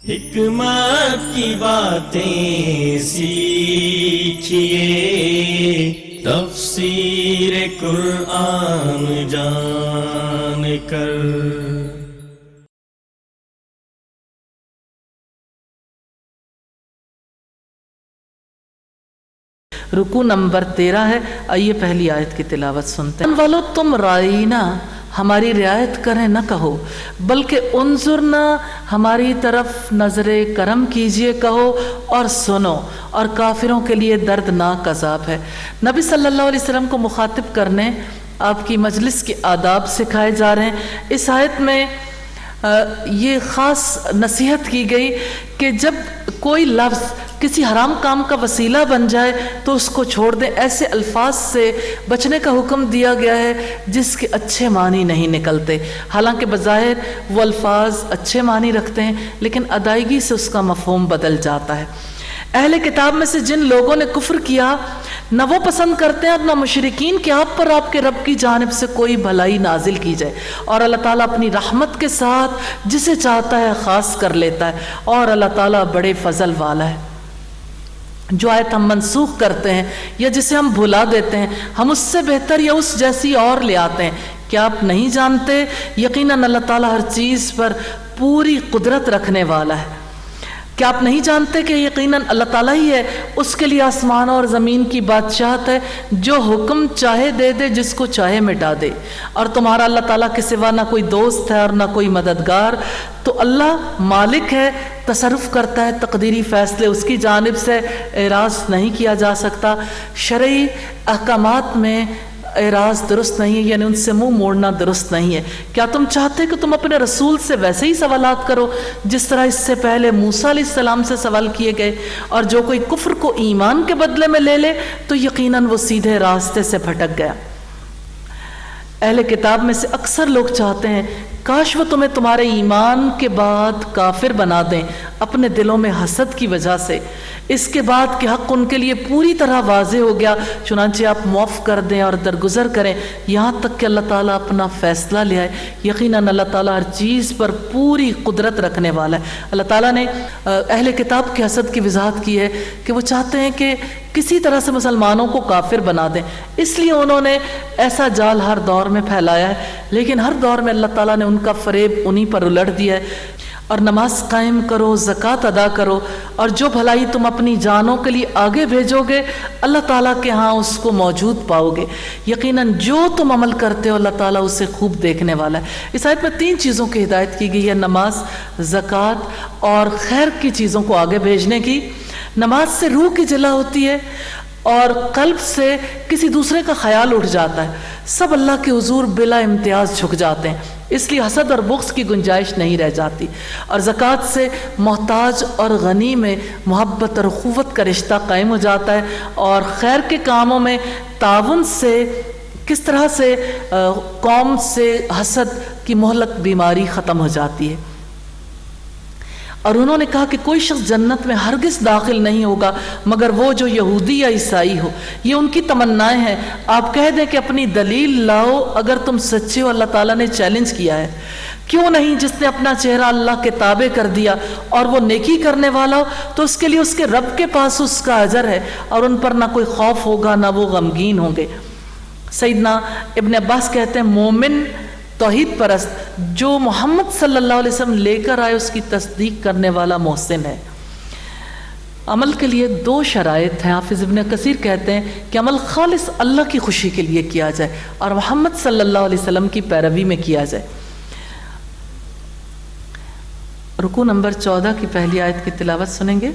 حکمت کی باتیں سیکھیے، تفسیر قرآن جان کر۔ رکوع نمبر 13 ہے، آئیے پہلی آیت کی تلاوت سنتے ہیں۔ والو تم رائینا، ہماری رعایت کریں نہ کہو، بلکہ انظرنا، ہماری طرف نظر کرم کیجئے کہو، اور سنو، اور کافروں کے لیے دردناک عذاب ہے۔ نبی صلی اللہ علیہ وسلم کو مخاطب کرنے آپ کی مجلس کے آداب سکھائے جا رہے ہیں۔ اس آیت میں یہ خاص نصیحت کی گئی کہ جب کوئی لفظ کسی حرام کام کا وسیلہ بن جائے تو اس کو چھوڑ دیں۔ ایسے الفاظ سے بچنے کا حکم دیا گیا ہے جس کے اچھے معنی نہیں نکلتے، حالانکہ بظاہر وہ الفاظ اچھے معنی رکھتے ہیں لیکن ادائیگی سے اس کا مفہوم بدل جاتا ہے۔ اہل کتاب میں سے جن لوگوں نے کفر کیا، نہ وہ پسند کرتے ہیں اور نہ مشرکین کہ آپ پر آپ کے رب کی جانب سے کوئی بھلائی نازل کی جائے، اور اللہ تعالیٰ اپنی رحمت کے ساتھ جسے چاہتا ہے خاص کر لیتا ہے، اور اللہ تعالیٰ بڑے فضل والا ہے۔ جو آیت ہم منسوخ کرتے ہیں یا جسے ہم بھلا دیتے ہیں، ہم اس سے بہتر یا اس جیسی اور لے آتے ہیں۔ کیا آپ نہیں جانتے؟ یقیناً اللہ تعالیٰ ہر چیز پر پوری قدرت رکھنے والا ہے۔ کیا آپ نہیں جانتے کہ یقیناً اللہ تعالیٰ ہی ہے، اس کے لیے آسمان اور زمین کی بادشاہت ہے، جو حکم چاہے دے دے، جس کو چاہے مٹا دے، اور تمہارا اللہ تعالیٰ کے سوا نہ کوئی دوست ہے اور نہ کوئی مددگار۔ تو اللہ مالک ہے، تصرف کرتا ہے، تقدیری فیصلے اس کی جانب سے اعراض نہیں کیا جا سکتا۔ شرعی احکامات میں اعراض درست نہیں ہے، یعنی ان سے منہ موڑنا درست نہیں ہے۔ کیا تم چاہتے کہ تم اپنے رسول سے ویسے ہی سوالات کرو جس طرح اس سے پہلے موسیٰ علیہ السلام سے سوال کیے گئے؟ اور جو کوئی کفر کو ایمان کے بدلے میں لے لے تو یقیناً وہ سیدھے راستے سے بھٹک گیا۔ اہل کتاب میں سے اکثر لوگ چاہتے ہیں کاش وہ تمہیں تمہارے ایمان کے بعد کافر بنا دیں، اپنے دلوں میں حسد کی وجہ سے۔ اس کے بعد کہ حق ان کے لیے پوری طرح واضح ہو گیا، چنانچہ آپ معاف کر دیں اور درگزر کریں یہاں تک کہ اللہ تعالیٰ اپنا فیصلہ لے آئے۔ یقیناً اللہ تعالیٰ ہر چیز پر پوری قدرت رکھنے والا ہے۔ اللہ تعالیٰ نے اہل کتاب کے حسد کی وضاحت کی ہے کہ وہ چاہتے ہیں کہ کسی طرح سے مسلمانوں کو کافر بنا دیں، اس لیے انہوں نے ایسا جال ہر دور میں پھیلایا ہے، لیکن ہر دور میں اللہ تعالیٰ نے ان کا فریب انہی پر الٹ دیا ہے۔ اور نماز قائم کرو، زکوٰۃ ادا کرو، اور جو بھلائی تم اپنی جانوں کے لیے آگے بھیجو گے اللہ تعالیٰ کے ہاں اس کو موجود پاؤ گے۔ یقیناً جو تم عمل کرتے ہو اللہ تعالیٰ اسے خوب دیکھنے والا ہے۔ اس آیت میں 3 چیزوں کی ہدایت کی گئی ہے، نماز، زکوٰۃ اور خیر کی چیزوں کو آگے بھیجنے کی۔ نماز سے روح کی جلا ہوتی ہے اور قلب سے کسی دوسرے کا خیال اٹھ جاتا ہے، سب اللہ کے حضور بلا امتیاز جھک جاتے ہیں، اس لیے حسد اور بغض کی گنجائش نہیں رہ جاتی۔ اور زکوٰۃ سے محتاج اور غنی میں محبت اور اخوت کا رشتہ قائم ہو جاتا ہے، اور خیر کے کاموں میں تعاون سے کس طرح سے قوم سے حسد کی مہلک بیماری ختم ہو جاتی ہے۔ اور انہوں نے کہا کہ کوئی شخص جنت میں ہرگز داخل نہیں ہوگا مگر وہ جو یہودی یا عیسائی ہو۔ یہ ان کی تمنائیں ہیں۔ آپ کہہ دیں کہ اپنی دلیل لاؤ اگر تم سچے ہو، اللہ تعالیٰ نے چیلنج کیا ہے۔ کیوں نہیں؟ جس نے اپنا چہرہ اللہ کے تابع کر دیا اور وہ نیکی کرنے والا ہو تو اس کے لیے اس کے رب کے پاس اس کا اجر ہے، اور ان پر نہ کوئی خوف ہوگا نہ وہ غمگین ہوں گے۔ سیدنا ابن عباس کہتے ہیں مومن توحید پرست جو محمد صلی اللہ علیہ وسلم لے کر آئے اس کی تصدیق کرنے والا محسن ہے۔ عمل کے لیے 2 شرائط ہیں۔ حافظ ابن کثیر کہتے ہیں کہ عمل خالص اللہ کی خوشی کے لیے کیا جائے اور محمد صلی اللہ علیہ وسلم کی پیروی میں کیا جائے۔ رکوع نمبر 14 کی پہلی آیت کی تلاوت سنیں گے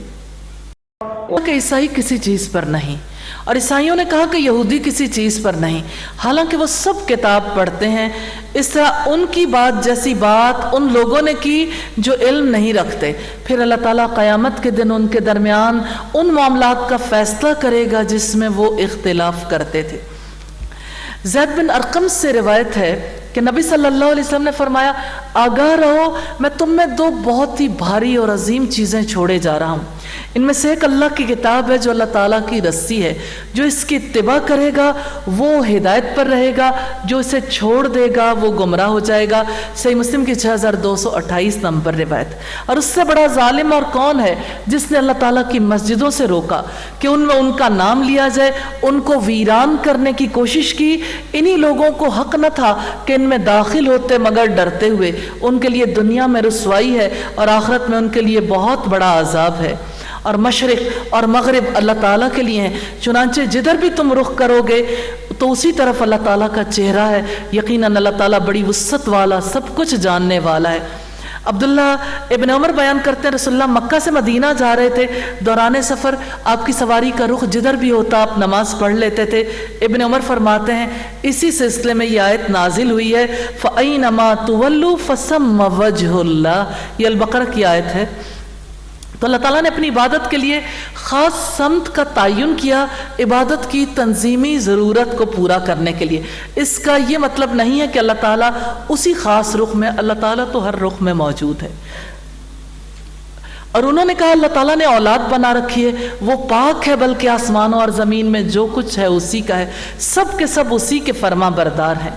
کہ عیسائی کسی چیز پر نہیں، اور عیسائیوں نے کہا کہ یہودی کسی چیز پر نہیں، حالانکہ وہ سب کتاب پڑھتے ہیں۔ اس طرح ان کی بات جیسی بات ان لوگوں نے کی جو علم نہیں رکھتے۔ پھر اللہ تعالیٰ قیامت کے دن ان کے درمیان ان معاملات کا فیصلہ کرے گا جس میں وہ اختلاف کرتے تھے۔ زید بن ارقم سے روایت ہے کہ نبی صلی اللہ علیہ وسلم نے فرمایا آگاہ رہو، میں تم میں 2 بہت ہی بھاری اور عظیم چیزیں چھوڑے جا رہا ہوں، ان میں سے ایک اللہ کی کتاب ہے جو اللہ تعالیٰ کی رسی ہے، جو اس کی اتباع کرے گا وہ ہدایت پر رہے گا، جو اسے چھوڑ دے گا وہ گمراہ ہو جائے گا۔ صحیح مسلم کی 6228 نمبر روایت۔ اور اس سے بڑا ظالم اور کون ہے جس نے اللہ تعالیٰ کی مسجدوں سے روکا کہ ان میں ان کا نام لیا جائے، ان کو ویران کرنے کی کوشش کی۔ انہی لوگوں کو حق نہ تھا کہ ان میں داخل ہوتے مگر ڈرتے ہوئے۔ ان کے لیے دنیا میں رسوائی ہے اور آخرت میں ان کے لیے بہت بڑا عذاب ہے۔ اور مشرق اور مغرب اللہ تعالیٰ کے لیے ہیں، چنانچہ جدھر بھی تم رخ کرو گے تو اسی طرف اللہ تعالیٰ کا چہرہ ہے۔ یقیناً اللہ تعالیٰ بڑی وسعت والا، سب کچھ جاننے والا ہے۔ عبداللہ ابن عمر بیان کرتے ہیں رسول اللہ مکہ سے مدینہ جا رہے تھے، دوران سفر آپ کی سواری کا رخ جدھر بھی ہوتا آپ نماز پڑھ لیتے تھے۔ ابن عمر فرماتے ہیں اسی سلسلے میں یہ آیت نازل ہوئی ہے، فَأَيْنَمَا تُوَلُّوا فَثَمَّ وَجْهُ اللَّهِ، یہ البقرہ کی آیت ہے۔ تو اللہ تعالیٰ نے اپنی عبادت کے لیے خاص سمت کا تعین کیا، عبادت کی تنظیمی ضرورت کو پورا کرنے کے لیے۔ اس کا یہ مطلب نہیں ہے کہ اللہ تعالیٰ اسی خاص رخ میں، اللہ تعالیٰ تو ہر رخ میں موجود ہے۔ اور انہوں نے کہا اللہ تعالیٰ نے اولاد بنا رکھی ہے، وہ پاک ہے، بلکہ آسمانوں اور زمین میں جو کچھ ہے اسی کا ہے، سب کے سب اسی کے فرما بردار ہیں۔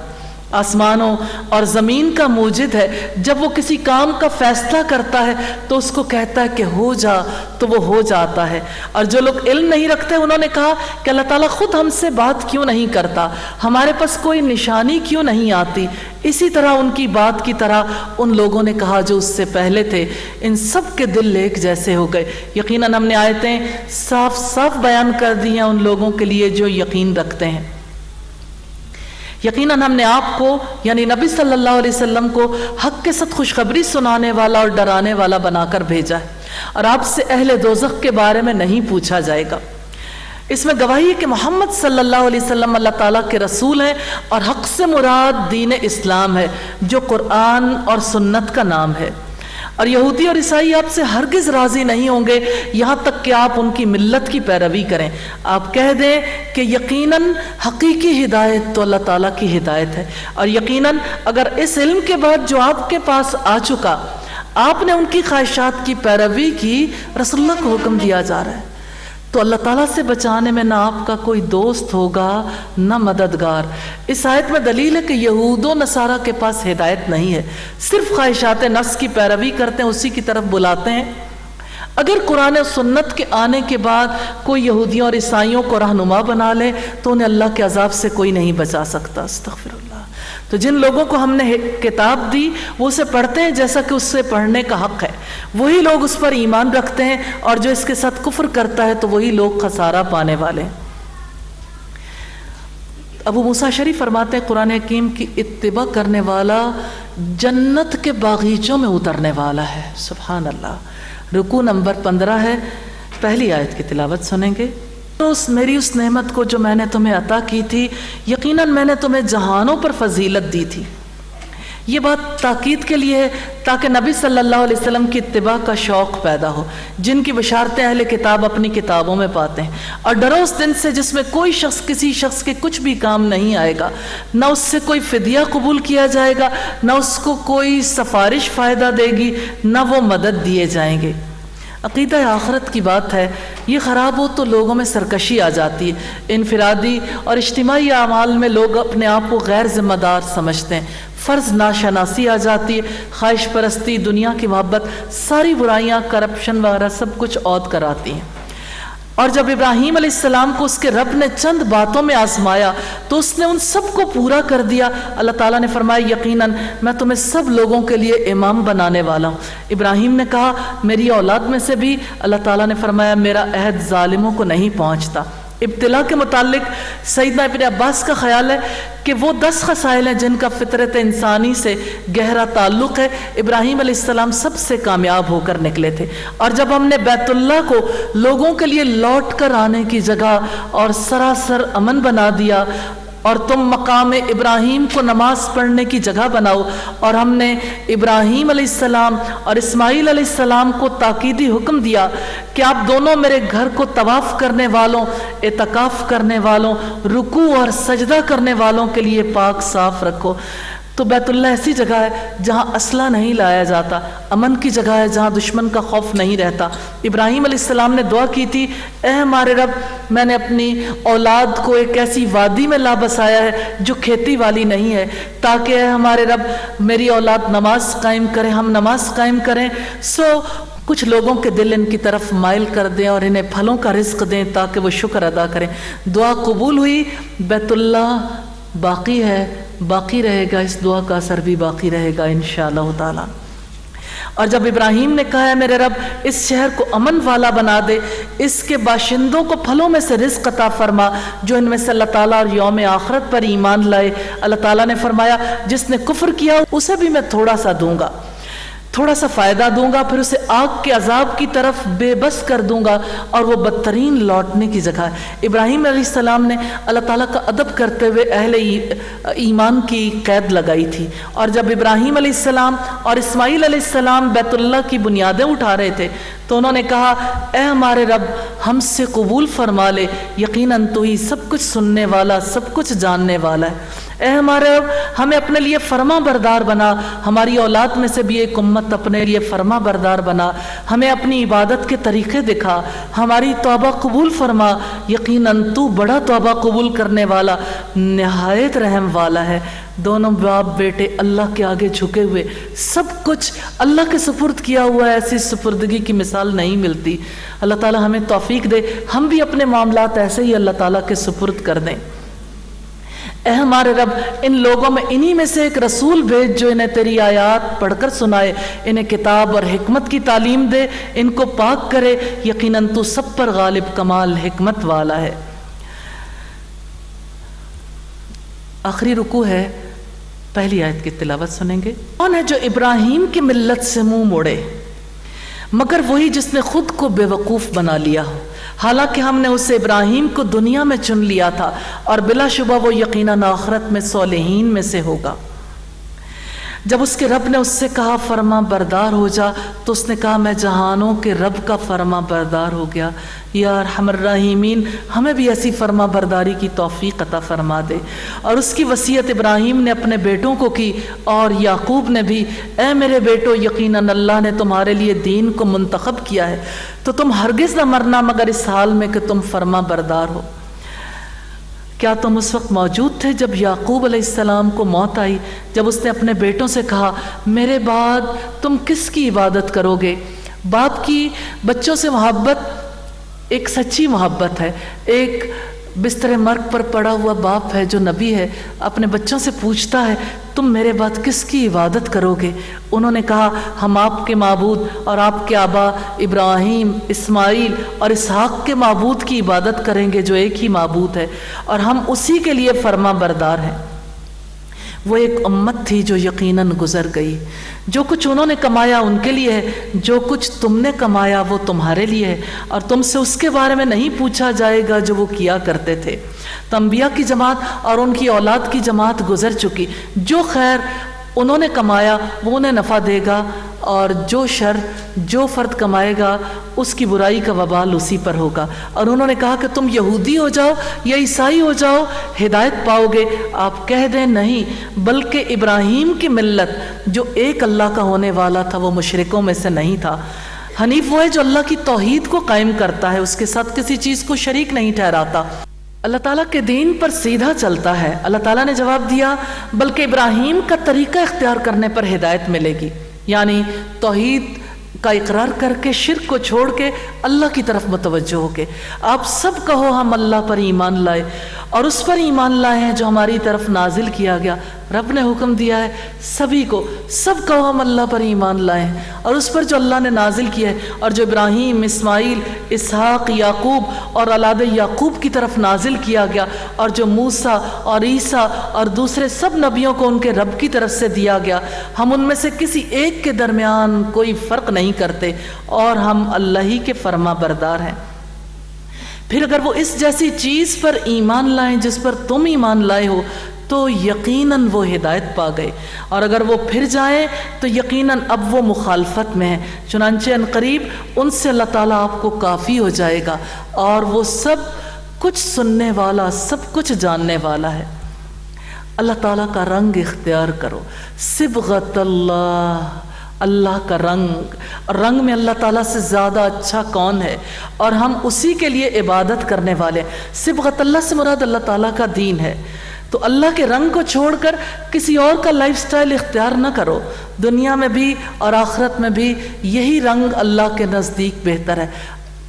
آسمانوں اور زمین کا موجد ہے، جب وہ کسی کام کا فیصلہ کرتا ہے تو اس کو کہتا ہے کہ ہو جا تو وہ ہو جاتا ہے۔ اور جو لوگ علم نہیں رکھتے انہوں نے کہا کہ اللہ تعالیٰ خود ہم سے بات کیوں نہیں کرتا، ہمارے پاس کوئی نشانی کیوں نہیں آتی۔ اسی طرح ان کی بات کی طرح ان لوگوں نے کہا جو اس سے پہلے تھے، ان سب کے دل ایک جیسے ہو گئے۔ یقیناً ہم نے آیتیں صاف صاف بیان کر دی ہیں ان لوگوں کے لیے جو یقین رکھتے ہیں۔ یقیناً ہم نے آپ کو یعنی نبی صلی اللہ علیہ وسلم کو حق کے ساتھ خوشخبری سنانے والا اور ڈرانے والا بنا کر بھیجا ہے، اور آپ سے اہل دوزخ کے بارے میں نہیں پوچھا جائے گا۔ اس میں گواہی ہے کہ محمد صلی اللہ علیہ وسلم اللہ تعالیٰ کے رسول ہیں، اور حق سے مراد دین اسلام ہے جو قرآن اور سنت کا نام ہے۔ اور یہودی اور عیسائی آپ سے ہرگز راضی نہیں ہوں گے یہاں تک کہ آپ ان کی ملت کی پیروی کریں۔ آپ کہہ دیں کہ یقیناً حقیقی ہدایت تو اللہ تعالیٰ کی ہدایت ہے، اور یقیناً اگر اس علم کے بعد جو آپ کے پاس آ چکا آپ نے ان کی خواہشات کی پیروی کی، رسول اللہ کو حکم دیا جا رہا ہے، تو اللہ تعالیٰ سے بچانے میں نہ آپ کا کوئی دوست ہوگا نہ مددگار۔ اس آیت میں دلیل ہے کہ یہود و نصارہ کے پاس ہدایت نہیں ہے، صرف خواہشات نفس کی پیروی کرتے ہیں، اسی کی طرف بلاتے ہیں۔ اگر قرآن و سنت کے آنے کے بعد کوئی یہودیوں اور عیسائیوں کو رہنما بنا لے تو انہیں اللہ کے عذاب سے کوئی نہیں بچا سکتا۔ استغفر اللہ۔ تو جن لوگوں کو ہم نے کتاب دی وہ اسے پڑھتے ہیں جیسا کہ اس سے پڑھنے کا حق ہے، وہی لوگ اس پر ایمان رکھتے ہیں، اور جو اس کے ساتھ کفر کرتا ہے تو وہی لوگ خسارہ پانے والے ہیں۔ ابو موسیٰ شریف فرماتے ہیں قرآن حکیم کی اتباع کرنے والا جنت کے باغیچوں میں اترنے والا ہے۔ سبحان اللہ۔ رکوع نمبر 15 ہے، پہلی آیت کی تلاوت سنیں گے۔ میری اس نعمت کو جو میں نے تمہیں عطا کی تھی، یقیناً میں نے تمہیں جہانوں پر فضیلت دی تھی۔ یہ بات تاکید کے لیے ہے تاکہ نبی صلی اللہ علیہ وسلم کی اتباع کا شوق پیدا ہو، جن کی بشارتیں اہل کتاب اپنی کتابوں میں پاتے ہیں۔ اور ڈرو اس دن سے جس میں کوئی شخص کسی شخص کے کچھ بھی کام نہیں آئے گا، نہ اس سے کوئی فدیہ قبول کیا جائے گا، نہ اس کو کوئی سفارش فائدہ دے گی، نہ وہ مدد دیے جائیں گے۔ عقیدہ آخرت کی بات ہے، یہ خراب ہو تو لوگوں میں سرکشی آ جاتی ہے۔ انفرادی اور اجتماعی اعمال میں لوگ اپنے آپ کو غیر ذمہ دار سمجھتے ہیں، فرض ناشناسی آ جاتی ہے، خواہش پرستی، دنیا کی محبت، ساری برائیاں، کرپشن وغیرہ سب کچھ عود کراتی ہیں۔ اور جب ابراہیم علیہ السلام کو اس کے رب نے چند باتوں میں آزمایا تو اس نے ان سب کو پورا کر دیا۔ اللہ تعالیٰ نے فرمایا یقیناً میں تمہیں سب لوگوں کے لیے امام بنانے والا ہوں۔ ابراہیم نے کہا میری اولاد میں سے بھی، اللہ تعالیٰ نے فرمایا میرا عہد ظالموں کو نہیں پہنچتا۔ ابتلا کے متعلق سیدنا ابن عباس کا خیال ہے کہ وہ 10 خصائل ہیں جن کا فطرت انسانی سے گہرا تعلق ہے۔ ابراہیم علیہ السلام سب سے کامیاب ہو کر نکلے تھے، اور جب ہم نے بیت اللہ کو لوگوں کے لیے لوٹ کر آنے کی جگہ اور سراسر امن بنا دیا، اور تم مقام ابراہیم کو نماز پڑھنے کی جگہ بناؤ، اور ہم نے ابراہیم علیہ السلام اور اسماعیل علیہ السلام کو تاکیدی حکم دیا کہ آپ دونوں میرے گھر کو طواف کرنے والوں، اعتکاف کرنے والوں، رکوع اور سجدہ کرنے والوں کے لیے پاک صاف رکھو۔ تو بیت اللہ ایسی جگہ ہے جہاں اسلحہ نہیں لایا جاتا، امن کی جگہ ہے جہاں دشمن کا خوف نہیں رہتا۔ ابراہیم علیہ السلام نے دعا کی تھی، اے ہمارے رب، میں نے اپنی اولاد کو ایک ایسی وادی میں لا بسایا ہے جو کھیتی والی نہیں ہے، تاکہ اے ہمارے رب میری اولاد نماز قائم کرے، ہم نماز قائم کریں، سو کچھ لوگوں کے دل ان کی طرف مائل کر دیں اور انہیں پھلوں کا رزق دیں تاکہ وہ شکر ادا کریں۔ دعا قبول ہوئی، بیت اللہ باقی ہے، باقی رہے گا، اس دعا کا اثر بھی باقی رہے گا انشاءاللہ تعالی۔ اور جب ابراہیم نے کہا ہے میرے رب اس شہر کو امن والا بنا دے، اس کے باشندوں کو پھلوں میں سے رزق عطا فرما، جو ان میں سے اللہ تعالیٰ اور یوم آخرت پر ایمان لائے، اللہ تعالیٰ نے فرمایا جس نے کفر کیا اسے بھی میں تھوڑا سا دوں گا، تھوڑا سا فائدہ دوں گا، پھر اسے آگ کے عذاب کی طرف بے بس کر دوں گا اور وہ بدترین لوٹنے کی جگہ ہے۔ ابراہیم علیہ السلام نے اللہ تعالیٰ کا ادب کرتے ہوئے اہل ایمان کی قید لگائی تھی، اور جب ابراہیم علیہ السلام اور اسماعیل علیہ السلام بیت اللہ کی بنیادیں اٹھا رہے تھے تو انہوں نے کہا اے ہمارے رب ہم سے قبول فرما لے، یقیناً تو ہی سب کچھ سننے والا، سب کچھ جاننے والا ہے۔ اے ہمارے رب ہمیں اپنے لیے فرما بردار بنا، ہماری اولاد میں سے بھی ایک امت اپنے لیے فرما بردار بنا، ہمیں اپنی عبادت کے طریقے دکھا، ہماری توبہ قبول فرما، یقیناً تو بڑا توبہ قبول کرنے والا، نہایت رحم والا ہے۔ دونوں باپ بیٹے اللہ کے آگے جھکے ہوئے، سب کچھ اللہ کے سپرد کیا ہوا ہے، ایسی سپردگی کی مثال نہیں ملتی۔ اللہ تعالیٰ ہمیں توفیق دے ہم بھی اپنے معاملات ایسے ہی اللہ تعالیٰ کے سپرد کر دیں۔ اے ہمارے رب ان لوگوں میں انہی میں سے ایک رسول بھیج جو انہیں تیری آیات پڑھ کر سنائے، انہیں کتاب اور حکمت کی تعلیم دے، ان کو پاک کرے، یقیناً تو سب پر غالب کمال حکمت والا ہے۔ آخری رکوع ہے، پہلی آیت کی تلاوت سنیں گے۔ کون ہے جو ابراہیم کی ملت سے منہ موڑے مگر وہی جس نے خود کو بے وقوف بنا لیا ہو، حالانکہ ہم نے اسے ابراہیم کو دنیا میں چن لیا تھا اور بلا شبہ وہ یقیناً آخرت میں صالحین میں سے ہوگا۔ جب اس کے رب نے اس سے کہا فرما بردار ہو جا تو اس نے کہا میں جہانوں کے رب کا فرما بردار ہو گیا۔ یا ارحم الراحمین ہمیں بھی ایسی فرما برداری کی توفیق عطا فرما دے۔ اور اس کی وصیت ابراہیم نے اپنے بیٹوں کو کی اور یعقوب نے بھی، اے میرے بیٹو یقیناً اللہ نے تمہارے لیے دین کو منتخب کیا ہے تو تم ہرگز نہ مرنا مگر اس حال میں کہ تم فرما بردار ہو۔ کیا تم اس وقت موجود تھے جب یعقوب علیہ السلام کو موت آئی، جب اس نے اپنے بیٹوں سے کہا میرے بعد تم کس کی عبادت کرو گے؟ باپ کی بچوں سے محبت ایک سچی محبت ہے۔ ایک بستر مرگ پر پڑا ہوا باپ ہے جو نبی ہے، اپنے بچوں سے پوچھتا ہے تم میرے بعد کس کی عبادت کرو گے؟ انہوں نے کہا ہم آپ کے معبود اور آپ کے آبا ابراہیم، اسماعیل اور اسحاق کے معبود کی عبادت کریں گے جو ایک ہی معبود ہے، اور ہم اسی کے لیے فرما بردار ہیں۔ وہ ایک امت تھی جو یقیناً گزر گئی، جو کچھ انہوں نے کمایا ان کے لیے ہے، جو کچھ تم نے کمایا وہ تمہارے لیے ہے، اور تم سے اس کے بارے میں نہیں پوچھا جائے گا جو وہ کیا کرتے تھے۔ تو انبیاء کی جماعت اور ان کی اولاد کی جماعت گزر چکی، جو خیر انہوں نے کمایا وہ انہیں نفع دے گا، اور جو شر جو فرد کمائے گا اس کی برائی کا وبال اسی پر ہوگا۔ اور انہوں نے کہا کہ تم یہودی ہو جاؤ یا عیسائی ہو جاؤ ہدایت پاؤ گے۔ آپ کہہ دیں نہیں، بلکہ ابراہیم کی ملت جو ایک اللہ کا ہونے والا تھا وہ مشرکوں میں سے نہیں تھا۔ حنیف وہ ہے جو اللہ کی توحید کو قائم کرتا ہے، اس کے ساتھ کسی چیز کو شریک نہیں ٹھہراتا، اللہ تعالیٰ کے دین پر سیدھا چلتا ہے۔ اللہ تعالیٰ نے جواب دیا بلکہ ابراہیم کا طریقہ اختیار کرنے پر ہدایت ملے گی، یعنی توحید کا اقرار کر کے شرک کو چھوڑ کے اللہ کی طرف متوجہ ہو کے آپ سب کہو ہم اللہ پر ایمان لائے، اور اس پر ایمان لائے ہیں جو ہماری طرف نازل کیا گیا۔ رب نے حکم دیا ہے سبھی کو، سب کہو ہم اللہ پر ایمان لائے ہیں اور اس پر جو اللہ نے نازل کیا ہے، اور جو ابراہیم، اسماعیل، اسحاق، یعقوب اور اولاد یعقوب کی طرف نازل کیا گیا، اور جو موسیٰ اور عیسیٰ اور دوسرے سب نبیوں کو ان کے رب کی طرف سے دیا گیا، ہم ان میں سے کسی ایک کے درمیان کوئی فرق نہیں کرتے، اور ہم اللہ ہی کے فرما بردار ہیں۔ پھر اگر وہ اس جیسی چیز پر ایمان لائیں جس پر تم ایمان لائے ہو تو یقیناً وہ ہدایت پا گئے، اور اگر وہ پھر جائیں تو یقیناً اب وہ مخالفت میں ہیں، چنانچہ عنقریب ان سے اللہ تعالیٰ آپ کو کافی ہو جائے گا، اور وہ سب کچھ سننے والا، سب کچھ جاننے والا ہے۔ اللہ تعالیٰ کا رنگ اختیار کرو. صبغت اللہ، اللہ کا رنگ. رنگ میں اللہ تعالیٰ سے زیادہ اچھا کون ہے؟ اور ہم اسی کے لیے عبادت کرنے والے. صبغت اللہ سے مراد اللہ تعالیٰ کا دین ہے. تو اللہ کے رنگ کو چھوڑ کر کسی اور کا لائف سٹائل اختیار نہ کرو. دنیا میں بھی اور آخرت میں بھی یہی رنگ اللہ کے نزدیک بہتر ہے.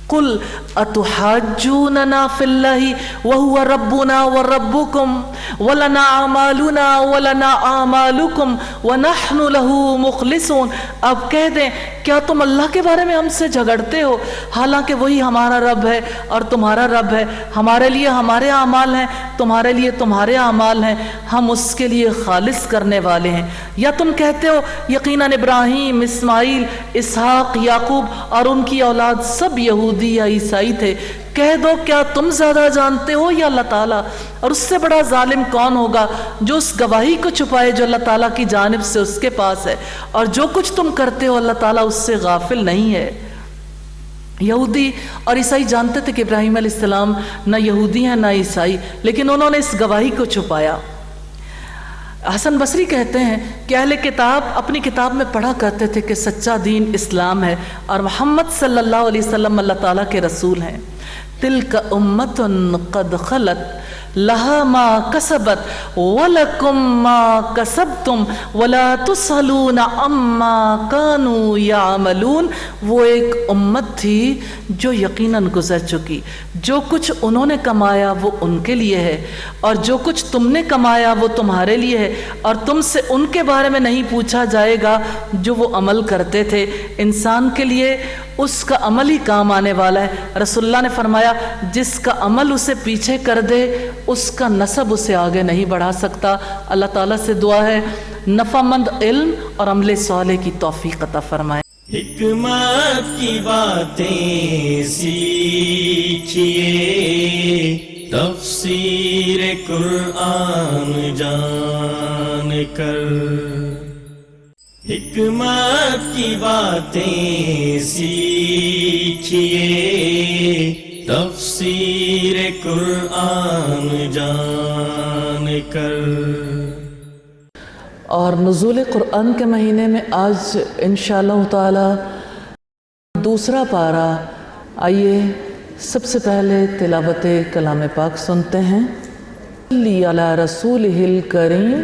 قل اتحاجوننا فی اللہ وہو ربنا وربکم ولنا اعمالنا ولنا اعمالکم ونحن له مخلصون. اب کہہ دیں کیا تم اللہ کے بارے میں ہم سے جھگڑتے ہو حالانکہ وہی ہمارا رب ہے اور تمہارا رب ہے. ہمارے لیے ہمارے اعمال ہیں، تمہارے لیے تمہارے اعمال ہیں، ہم اس کے لیے خالص کرنے والے ہیں. یا تم کہتے ہو یقیناً ابراہیم، اسماعیل، اسحاق، یعقوب اور ان کی اولاد سب یہودی یا عیسائی تھے. کہہ دو کیا تم زیادہ جانتے ہو یا اللہ تعالیٰ؟ اور اس سے بڑا ظالم کون ہوگا جو اس گواہی کو چھپائے جو اللہ تعالیٰ کی جانب سے اس کے پاس ہے. اور جو کچھ تم کرتے ہو اللہ تعالیٰ اس سے غافل نہیں ہے. یہودی اور عیسائی جانتے تھے کہ ابراہیم علیہ السلام نہ یہودی ہیں نہ عیسائی، لیکن انہوں نے اس گواہی کو چھپایا. حسن بصری کہتے ہیں کہ اہل کتاب اپنی کتاب میں پڑھا کرتے تھے کہ سچا دین اسلام ہے اور محمد صلی اللہ علیہ وسلم اللہ تعالیٰ کے رسول ہیں. تلک امت قد خلت لہا ما کسبت ولکم ما کسبتم ولا تسألون عما کانوا یعملون. وہ ایک امت تھی جو یقیناً گزر چکی. جو کچھ انہوں نے کمایا وہ ان کے لیے ہے اور جو کچھ تم نے کمایا وہ تمہارے لیے ہے، اور تم سے ان کے بارے میں نہیں پوچھا جائے گا جو وہ عمل کرتے تھے. انسان کے لیے اس کا عمل ہی کام آنے والا ہے. رسول اللہ نے فرمایا جس کا عمل اسے پیچھے کر دے اس کا نسب اسے آگے نہیں بڑھا سکتا. اللہ تعالیٰ سے دعا ہے نفع مند علم اور عمل صالح کی توفیق عطا فرمائے. حکمت کی باتیں سیکھیے، تفسیر قرآن جان کر. حکمت کی باتیں سیکھیے، تفسیر قرآن جان کر. اور نزول قرآن کے مہینے میں آج انشاءاللہ تعالی دوسرا پارہ. آئیے سب سے پہلے تلاوت کلام پاک سنتے ہیں. صلی علی رسولہ الکریم.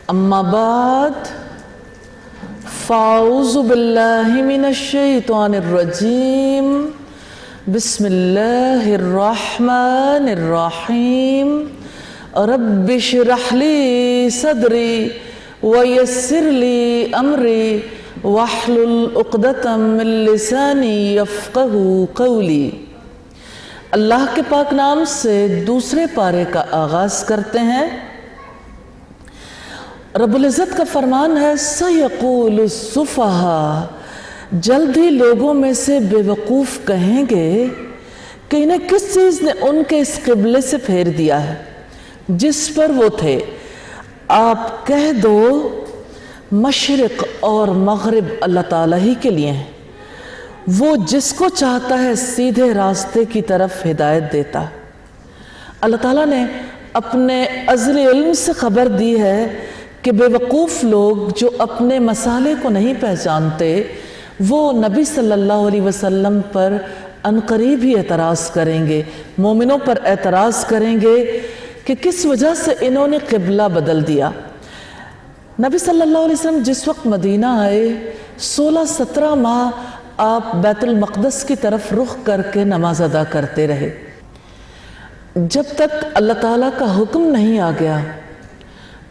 اما بعد فاعوذ باللہ من الشیطان الرجیم. بسم اللہ الرحمن الرحیم. رب اشرح لی صدری ویسر لی امری واحلل عقدۃ من لسانی یفقہوا قولی. اللہ کے پاک نام سے دوسرے پارے کا آغاز کرتے ہیں. رب العزت کا فرمان ہے سَيَقُولُ السُّفَهَاءُ، جلد ہی لوگوں میں سے بے وقوف کہیں گے کہ انہیں کس چیز نے ان کے اس قبلے سے پھیر دیا ہے جس پر وہ تھے. آپ کہہ دو مشرق اور مغرب اللہ تعالیٰ ہی کے لیے ہیں. وہ جس کو چاہتا ہے سیدھے راستے کی طرف ہدایت دیتا. اللہ تعالیٰ نے اپنے ازلی علم سے خبر دی ہے کہ بے وقوف لوگ جو اپنے مسالے کو نہیں پہچانتے وہ نبی صلی اللہ علیہ وسلم پر عنقریب ہی اعتراض کریں گے، مومنوں پر اعتراض کریں گے کہ کس وجہ سے انہوں نے قبلہ بدل دیا. نبی صلی اللہ علیہ وسلم جس وقت مدینہ آئے 16-17 ماہ آپ بیت المقدس کی طرف رخ کر کے نماز ادا کرتے رہے جب تک اللہ تعالیٰ کا حکم نہیں آ گیا.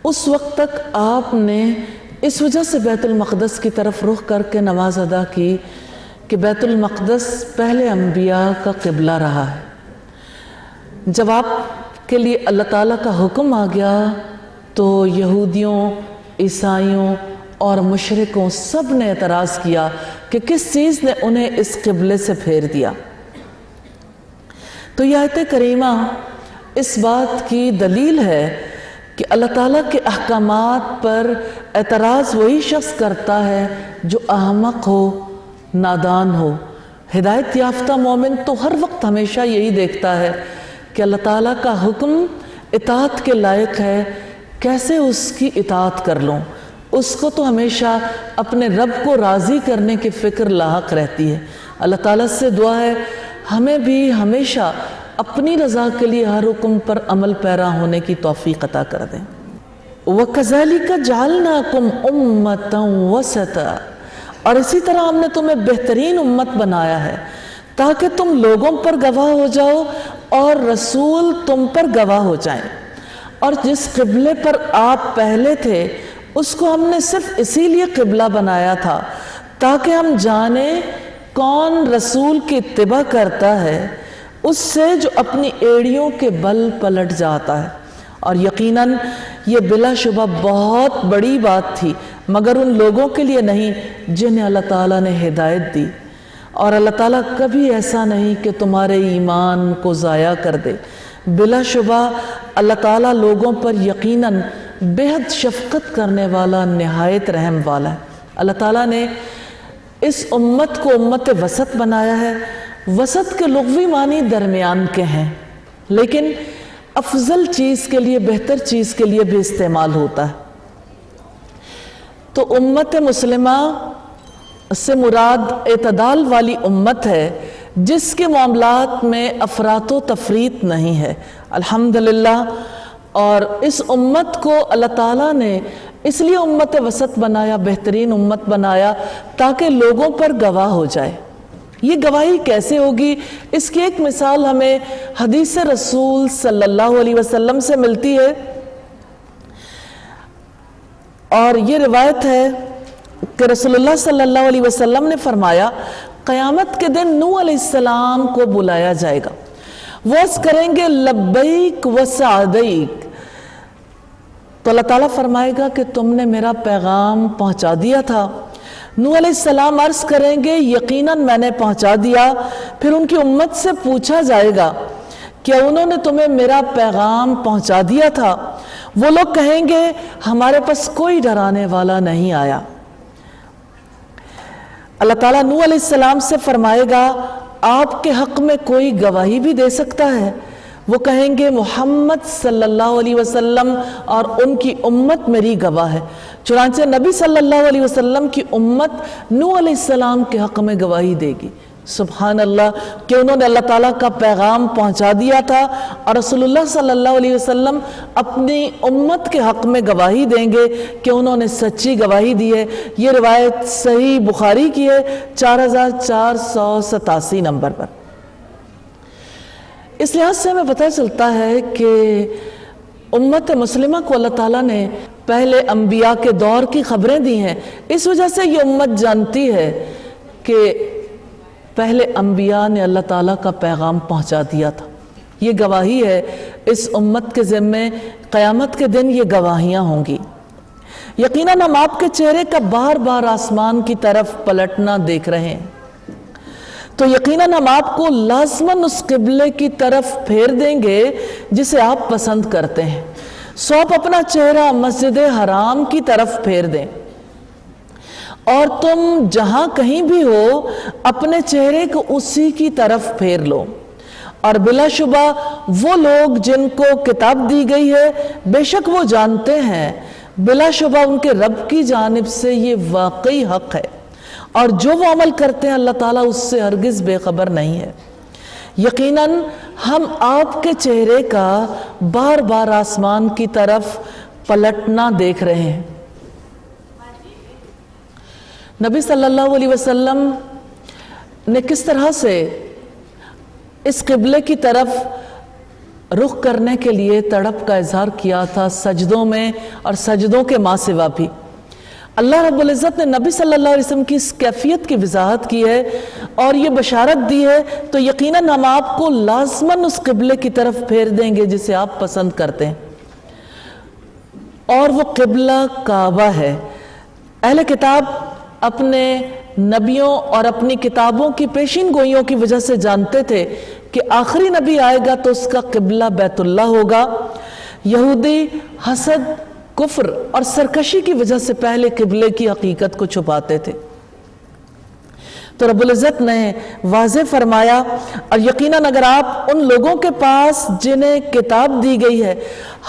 اس وقت تک آپ نے اس وجہ سے بیت المقدس کی طرف رخ کر کے نماز ادا کی کہ بیت المقدس پہلے انبیاء کا قبلہ رہا ہے. جب آپ کے لیے اللہ تعالیٰ کا حکم آ گیا تو یہودیوں، عیسائیوں اور مشرکوں سب نے اعتراض کیا کہ کس چیز نے انہیں اس قبلے سے پھیر دیا. تو یہ آیت کریمہ اس بات کی دلیل ہے کہ اللہ تعالیٰ کے احکامات پر اعتراض وہی شخص کرتا ہے جو احمق ہو، نادان ہو. ہدایت یافتہ مومن تو ہر وقت ہمیشہ یہی دیکھتا ہے کہ اللہ تعالیٰ کا حکم اطاعت کے لائق ہے، کیسے اس کی اطاعت کر لوں؟ اس کو تو ہمیشہ اپنے رب کو راضی کرنے کی فکر لاحق رہتی ہے۔ اللہ تعالیٰ سے دعا ہے ہمیں بھی ہمیشہ اپنی رضا کے لیے ہر حکم پر عمل پیرا ہونے کی توفیق عطا کر دیں۔ وَكَذَلِكَ جَعَلْنَاكُمْ أُمَّةً وَسَطًا، اور اسی طرح ہم نے تمہیں بہترین امت بنایا ہے تاکہ تم لوگوں پر گواہ ہو جاؤ اور رسول تم پر گواہ ہو جائیں۔ اور جس قبلے پر آپ پہلے تھے اس کو ہم نے صرف اسی لیے قبلہ بنایا تھا تاکہ ہم جانیں کون رسول کی اتباع کرتا ہے اس سے جو اپنی ایڑیوں کے بل پلٹ جاتا ہے۔ اور یقیناً یہ بلا شبہ بہت بڑی بات تھی، مگر ان لوگوں کے لیے نہیں جنہیں اللہ تعالیٰ نے ہدایت دی۔ اور اللہ تعالیٰ کبھی ایسا نہیں کہ تمہارے ایمان کو ضائع کر دے۔ بلا شبہ اللہ تعالیٰ لوگوں پر یقیناً بہت شفقت کرنے والا، نہایت رحم والا ہے۔ اللہ تعالیٰ نے اس امت کو امت وسط بنایا ہے۔ وسط کے لغوی معنی درمیان کے ہیں، لیکن افضل چیز کے لیے، بہتر چیز کے لیے بھی استعمال ہوتا ہے۔ تو امت مسلمہ سے مراد اعتدال والی امت ہے جس کے معاملات میں افراط و تفریط نہیں ہے، الحمدللہ۔ اور اس امت کو اللہ تعالیٰ نے اس لیے امت وسط بنایا، بہترین امت بنایا تاکہ لوگوں پر گواہ ہو جائے۔ یہ گواہی کیسے ہوگی؟ اس کی ایک مثال ہمیں حدیث رسول صلی اللہ علیہ وسلم سے ملتی ہے، اور یہ روایت ہے کہ رسول اللہ صلی اللہ علیہ وسلم نے فرمایا قیامت کے دن نوح علیہ السلام کو بلایا جائے گا، وہ عرض کریں گے لبیک و سعدیک، تو اللہ تعالیٰ فرمائے گا کہ تم نے میرا پیغام پہنچا دیا تھا۔ نوح علیہ السلام عرض کریں گے یقیناً میں نے پہنچا دیا۔ پھر ان کی امت سے پوچھا جائے گا کیا انہوں نے تمہیں میرا پیغام پہنچا دیا تھا؟ وہ لوگ کہیں گے ہمارے پاس کوئی ڈرانے والا نہیں آیا۔ اللہ تعالیٰ نوح علیہ السلام سے فرمائے گا آپ کے حق میں کوئی گواہی بھی دے سکتا ہے؟ وہ کہیں گے محمد صلی اللہ علیہ وسلم اور ان کی امت میری گواہ ہے۔ چنانچہ نبی صلی اللہ علیہ وسلم کی امت نوح علیہ السلام کے حق میں گواہی دے گی، سبحان اللہ، کہ انہوں نے اللہ تعالیٰ کا پیغام پہنچا دیا تھا، اور رسول اللہ صلی اللہ علیہ وسلم اپنی امت کے حق میں گواہی دیں گے کہ انہوں نے سچی گواہی دی ہے۔ یہ روایت صحیح بخاری کی ہے 4487 نمبر پر۔ اس لحاظ سے ہمیں پتہ چلتا ہے کہ امت مسلمہ کو اللہ تعالیٰ نے پہلے انبیاء کے دور کی خبریں دی ہیں، اس وجہ سے یہ امت جانتی ہے کہ پہلے انبیاء نے اللہ تعالیٰ کا پیغام پہنچا دیا تھا۔ یہ گواہی ہے اس امت کے ذمے، قیامت کے دن یہ گواہیاں ہوں گی۔ یقیناً ہم آپ کے چہرے کا بار بار آسمان کی طرف پلٹنا دیکھ رہے ہیں، تو یقیناً ہم آپ کو لازماً اس قبلے کی طرف پھیر دیں گے جسے آپ پسند کرتے ہیں۔ سو آپ اپنا چہرہ مسجد حرام کی طرف پھیر دیں، اور تم جہاں کہیں بھی ہو اپنے چہرے کو اسی کی طرف پھیر لو۔ اور بلا شبہ وہ لوگ جن کو کتاب دی گئی ہے بے شک وہ جانتے ہیں، بلا شبہ ان کے رب کی جانب سے یہ واقعی حق ہے، اور جو وہ عمل کرتے ہیں اللہ تعالیٰ اس سے ہرگز بے خبر نہیں ہے۔ یقیناً ہم آپ کے چہرے کا بار بار آسمان کی طرف پلٹنا دیکھ رہے ہیں۔ نبی صلی اللہ علیہ وسلم نے کس طرح سے اس قبلے کی طرف رخ کرنے کے لیے تڑپ کا اظہار کیا تھا سجدوں میں اور سجدوں کے ماں سوا بھی۔ اللہ رب العزت نے نبی صلی اللہ علیہ وسلم کی اس کیفیت کی وضاحت کی ہے اور یہ بشارت دی ہے، تو یقیناً ہم آپ کو لازماً اس قبلے کی طرف پھیر دیں گے جسے آپ پسند کرتے ہیں، اور وہ قبلہ کعبہ ہے۔ اہل کتاب اپنے نبیوں اور اپنی کتابوں کی پیشین گوئیوں کی وجہ سے جانتے تھے کہ آخری نبی آئے گا تو اس کا قبلہ بیت اللہ ہوگا۔ یہودی حسد، کفر اور سرکشی کی وجہ سے پہلے قبلے کی حقیقت کو چھپاتے تھے، تو رب العزت نے واضح فرمایا، اور یقیناً اگر آپ ان لوگوں کے پاس جنہیں کتاب دی گئی ہے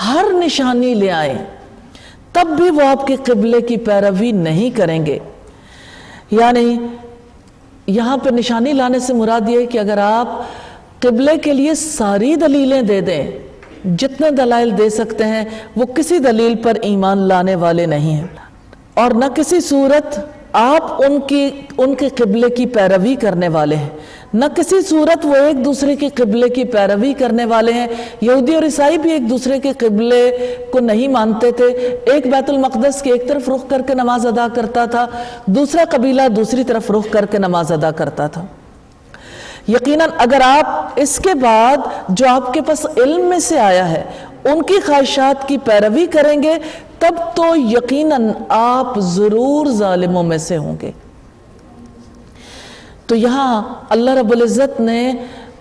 ہر نشانی لے آئیں تب بھی وہ آپ کے قبلے کی پیروی نہیں کریں گے. یعنی یہاں پہ نشانی لانے سے مراد یہ ہے کہ اگر آپ قبلے کے لیے ساری دلیلیں دے دیں، جتنے دلائل دے سکتے ہیں، وہ کسی دلیل پر ایمان لانے والے نہیں ہیں، اور نہ کسی صورت آپ ان کے قبلے کی پیروی کرنے والے ہیں، نہ کسی صورت وہ ایک دوسرے کے قبلے کی پیروی کرنے والے ہیں. یہودی اور عیسائی بھی ایک دوسرے کے قبلے کو نہیں مانتے تھے. ایک بیت المقدس کی ایک طرف رخ کر کے نماز ادا کرتا تھا، دوسرا قبیلہ دوسری طرف رخ کر کے نماز ادا کرتا تھا. یقیناً اگر آپ اس کے بعد جو آپ کے پاس علم میں سے آیا ہے ان کی خواہشات کی پیروی کریں گے تب تو یقیناً آپ ضرور ظالموں میں سے ہوں گے. تو یہاں اللہ رب العزت نے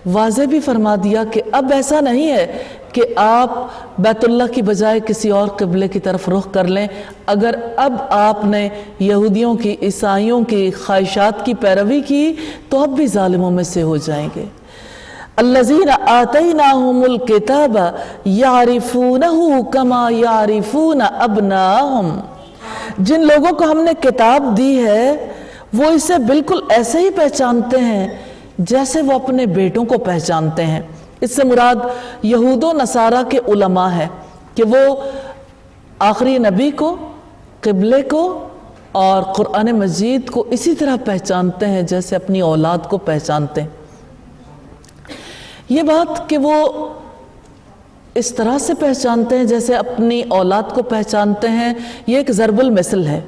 واضح بھی فرما دیا کہ اب ایسا نہیں ہے کہ آپ بیت اللہ کی بجائے کسی اور قبلے کی طرف رخ کر لیں. اگر اب آپ نے یہودیوں کی، عیسائیوں کی خواہشات کی پیروی کی تو اب بھی ظالموں میں سے ہو جائیں گے. الذین آتیناہم الکتاب یعرفونہ کما یعرفون ابناہم، جن لوگوں کو ہم نے کتاب دی ہے وہ اسے بالکل ایسے ہی پہچانتے ہیں جیسے وہ اپنے بیٹوں کو پہچانتے ہیں. اس سے مراد یہود و نصارہ کے علماء ہے کہ وہ آخری نبی کو، قبلے کو اور قرآن مجید کو اسی طرح پہچانتے ہیں جیسے اپنی اولاد کو پہچانتے ہیں. یہ بات کہ وہ اس طرح سے پہچانتے ہیں جیسے اپنی اولاد کو پہچانتے ہیں، یہ ایک ضرب المثل ہے